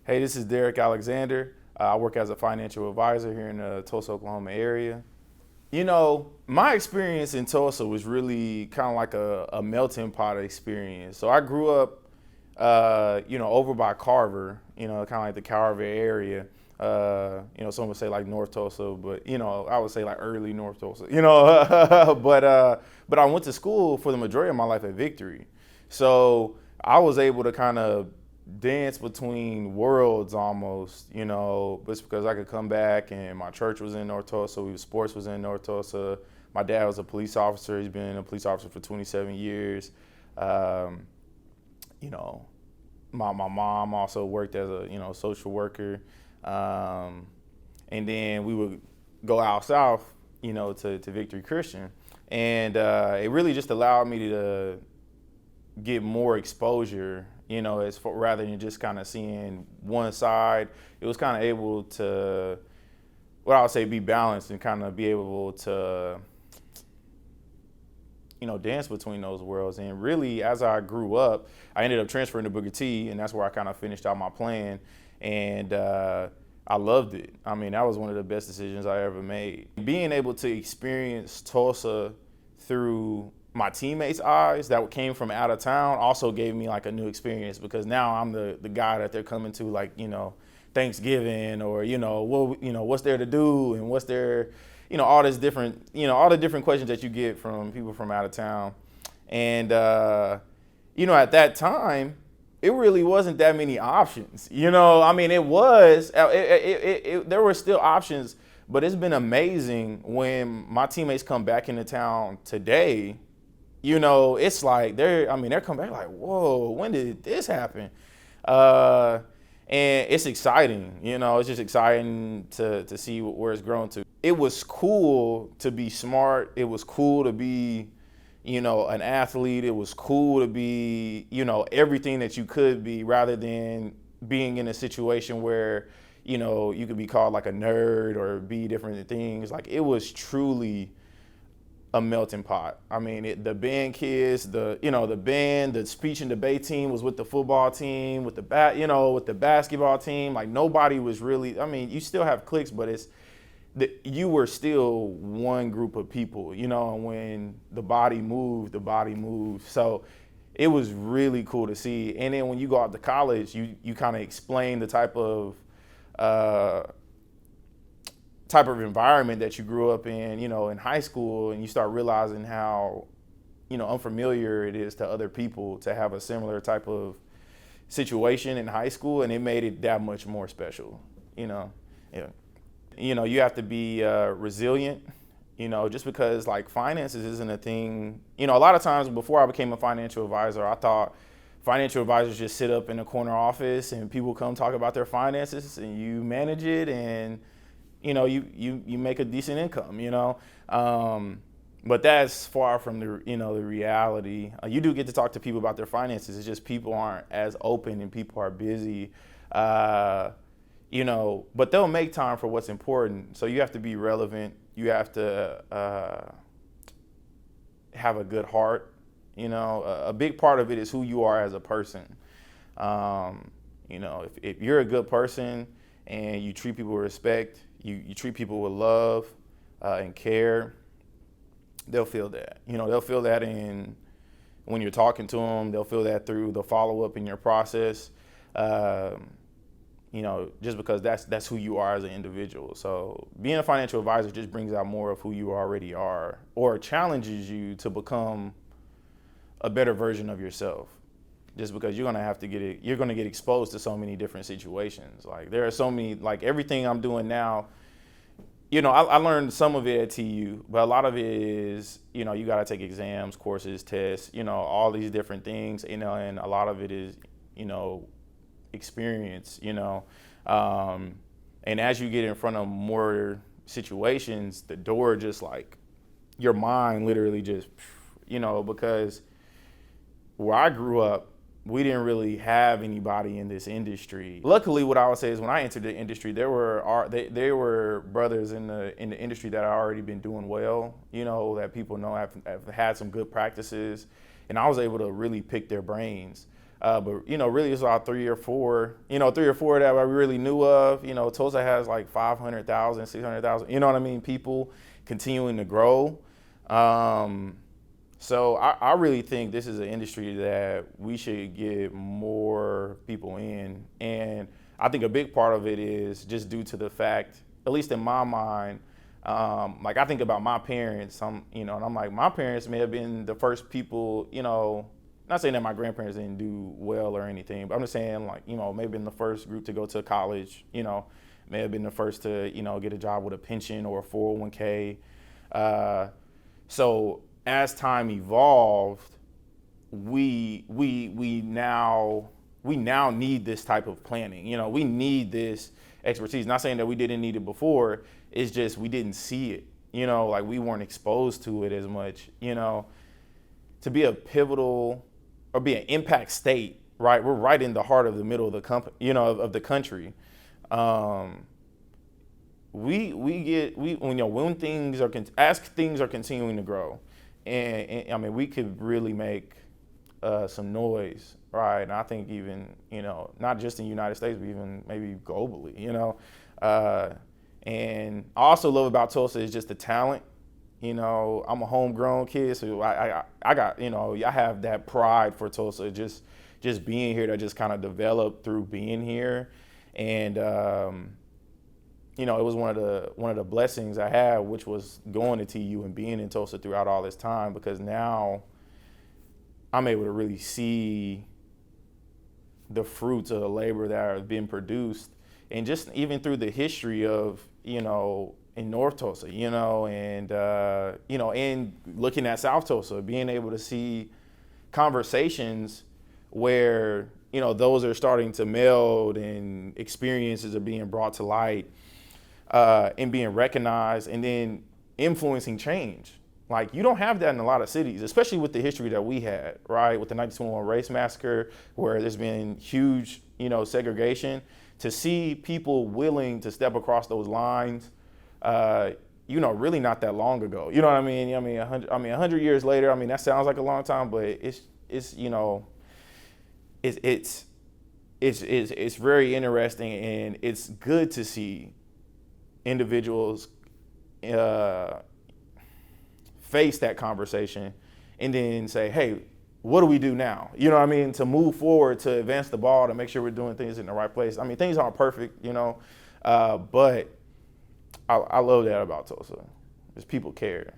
Hey, this is Derrick Alexander. I work as a financial advisor here in the Tulsa, Oklahoma area. My experience in Tulsa was really kind of like a melting pot experience. So I grew up, over by Carver, kind of like the Carver area. Some would say like North Tulsa, but I would say like early North Tulsa. But I went to school for the majority of my life at Victory, so I was able to kind of dance between worlds almost, just because I could come back and my church was in North Tulsa, sports was in North Tulsa. My dad was a police officer. He's been a police officer for 27 years. Um, you know, my mom also worked as a, social worker. Um, and then we would go out south, to Victory Christian. And it really just allowed me to get more exposure, rather than just kind of seeing one side. It was kind of able to, what I would say, be balanced and kind of be able to, dance between those worlds. And really, as I grew up, I ended up transferring to Booker T, and that's where I kind of finished out my plan. And I loved it. I mean, that was one of the best decisions I ever made. Being able to experience Tulsa through my teammates' eyes that came from out of town also gave me like a new experience, because now I'm the guy that they're coming to, like, Thanksgiving, or, what's there to do, and what's there, all this different, all the different questions that you get from people from out of town. And, at that time, it really wasn't that many options. I mean, it was, there were still options, but it's been amazing when my teammates come back into town today. It's like they're coming back like, whoa, when did this happen? And it's exciting, it's just exciting to see where it's grown to. It was cool to be smart. It was cool to be, an athlete. It was cool to be, everything that you could be, rather than being in a situation where, you could be called like a nerd or be different things. Like, it was truly a melting pot. I mean, the band kids, the band, the speech and debate team was with the football team, with the basketball team. Like, nobody was really, I mean, you still have cliques, but you were still one group of people, and when the body moved. So it was really cool to see. And then when you go out to college, you kind of explain the type of environment that you grew up in high school, and you start realizing how, unfamiliar it is to other people to have a similar type of situation in high school, and it made it that much more special, Yeah. You have to be resilient, just because like finances isn't a thing. A lot of times before I became a financial advisor, I thought financial advisors just sit up in a corner office and people come talk about their finances and you manage it, and you make a decent income, but that's far from the reality. You do get to talk to people about their finances. It's just people aren't as open and people are busy, but they'll make time for what's important. So you have to be relevant. You have to have a good heart. A big part of it is who you are as a person. If you're a good person and you treat people with respect, you treat people with love and care, they'll feel that. They'll feel that when you're talking to them. They'll feel that through the follow-up in your process, just because that's who you are as an individual. So being a financial advisor just brings out more of who you already are, or challenges you to become a better version of yourself. Just because you're gonna get exposed to so many different situations. Like, there are so many, like, everything I'm doing now, I learned some of it at TU, but a lot of it is, you gotta take exams, courses, tests, all these different things, and a lot of it is, experience, and as you get in front of more situations, the door just, like, your mind literally just, because where I grew up, we didn't really have anybody in this industry. Luckily, what I would say is when I entered the industry, there were brothers in the industry that had already been doing well, that people know have had some good practices, and I was able to really pick their brains. But, really it's about three or four that I really knew of. Tulsa has like 500,000, 600,000, you know what I mean, people continuing to grow. So I really think this is an industry that we should get more people in. And I think a big part of it is just due to the fact, at least in my mind, like I think about my parents, and I'm like, my parents may have been the first people, not saying that my grandparents didn't do well or anything, but I'm just saying like, maybe been the first group to go to college, may have been the first to, get a job with a pension or a 401k. So as time evolved, we now need this type of planning. We need this expertise. Not saying that we didn't need it before. It's just we didn't see it. Like we weren't exposed to it as much. To be a pivotal or be an impact state, right? We're right in the heart of the middle of the of the country. When things are continuing to grow, and I mean we could really make some noise, right? And I think even not just in the United States, but even maybe globally, And I also love about Tulsa is just the talent. I'm a homegrown kid, so I got I have that pride for Tulsa, just being here, that just kind of developed through being here, and it was one of the blessings I had, which was going to TU and being in Tulsa throughout all this time, because now I'm able to really see the fruits of the labor that are being produced, and just even through the history of in North Tulsa, and and looking at South Tulsa, being able to see conversations where those are starting to meld and experiences are being brought to light, and being recognized, and then influencing change. Like, you don't have that in a lot of cities, especially with the history that we had, right? With the 1921 race massacre, where there's been huge, segregation. To see people willing to step across those lines, really not that long ago. You know what I mean? 100 years later. I mean, that sounds like a long time, but it's very interesting, and it's good to see individuals face that conversation and then say, hey, what do we do now? You know what I mean? To move forward, to advance the ball, to make sure we're doing things in the right place. I mean, things aren't perfect, but I love that about Tulsa. Is people care.